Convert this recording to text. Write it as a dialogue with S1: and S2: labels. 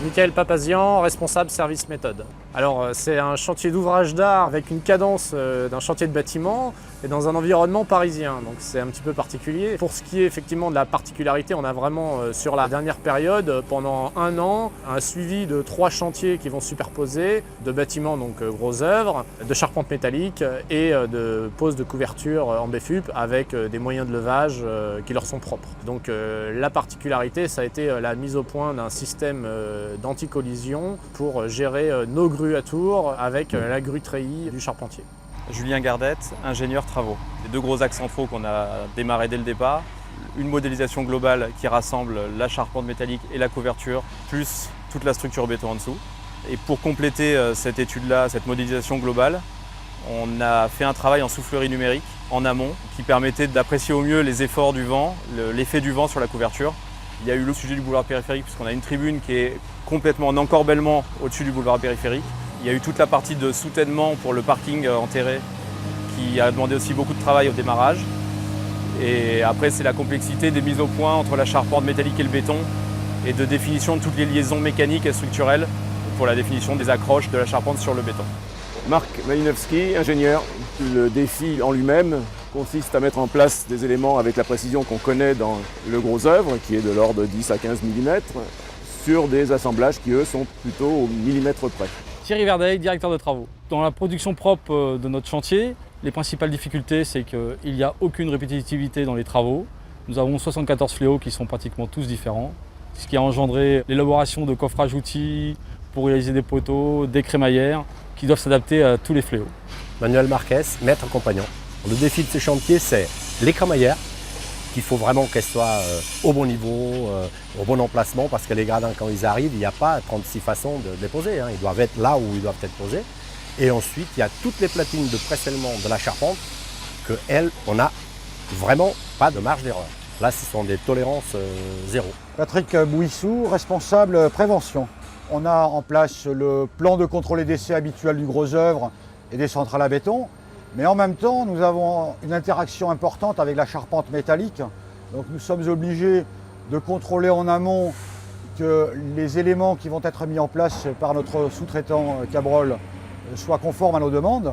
S1: Michael Papazian, responsable service méthode. Alors c'est un chantier d'ouvrage d'art avec une cadence d'un chantier de bâtiment et dans un environnement parisien, donc c'est un petit peu particulier. Pour ce qui est effectivement de la particularité, on a vraiment sur la dernière période, pendant un an, un suivi de 3 chantiers qui vont superposer, de bâtiments donc gros œuvres, de charpente métallique et de pose de couverture en BFUP avec des moyens de levage qui leur sont propres. Donc la particularité, ça a été la mise au point d'un système d'anti-collision pour gérer nos grues à tour avec la grue treillis du charpentier.
S2: Julien Gardette, ingénieur travaux. Les 2 gros axes centraux qu'on a démarré dès le départ, une modélisation globale qui rassemble la charpente métallique et la couverture, plus toute la structure béton en dessous. Et pour compléter cette étude-là, cette modélisation globale, on a fait un travail en soufflerie numérique en amont qui permettait d'apprécier au mieux les efforts du vent, l'effet du vent sur la couverture. Il y a eu le sujet du boulevard périphérique puisqu'on a une tribune qui est complètement en encorbellement au-dessus du boulevard périphérique. Il y a eu toute la partie de soutènement pour le parking enterré qui a demandé aussi beaucoup de travail au démarrage. Et après, c'est la complexité des mises au point entre la charpente métallique et le béton et de définition de toutes les liaisons mécaniques et structurelles pour la définition des accroches de la charpente sur le béton.
S3: Marc Malinowski, ingénieur. Le défi en lui-même consiste à mettre en place des éléments avec la précision qu'on connaît dans le gros œuvre, qui est de l'ordre de 10 à 15 mm, sur des assemblages qui, eux, sont plutôt au millimètre près.
S4: Thierry Verdeil, directeur de travaux. Dans la production propre de notre chantier, les principales difficultés, c'est qu'il n'y a aucune répétitivité dans les travaux. Nous avons 74 fléaux qui sont pratiquement tous différents, ce qui a engendré l'élaboration de coffrages outils pour réaliser des poteaux, des crémaillères, qui doivent s'adapter à tous les fléaux.
S5: Manuel Marquez, maître compagnon. Le défi de ce chantier, c'est les crémaillères, qu'il faut vraiment qu'elles soient au bon niveau, au bon emplacement, parce que les gradins, quand ils arrivent, il n'y a pas 36 façons de les poser. Ils doivent être là où ils doivent être posés. Et ensuite, il y a toutes les platines de pré-scellement de la charpente, que elles, on n'a vraiment pas de marge d'erreur. Là, ce sont des tolérances zéro.
S6: Patrick Bouissou, responsable prévention. On a en place le plan de contrôle et d'essai habituel du gros œuvre et des centrales à béton. Mais en même temps, nous avons une interaction importante avec la charpente métallique. Donc nous sommes obligés de contrôler en amont que les éléments qui vont être mis en place par notre sous-traitant Cabrol soient conformes à nos demandes.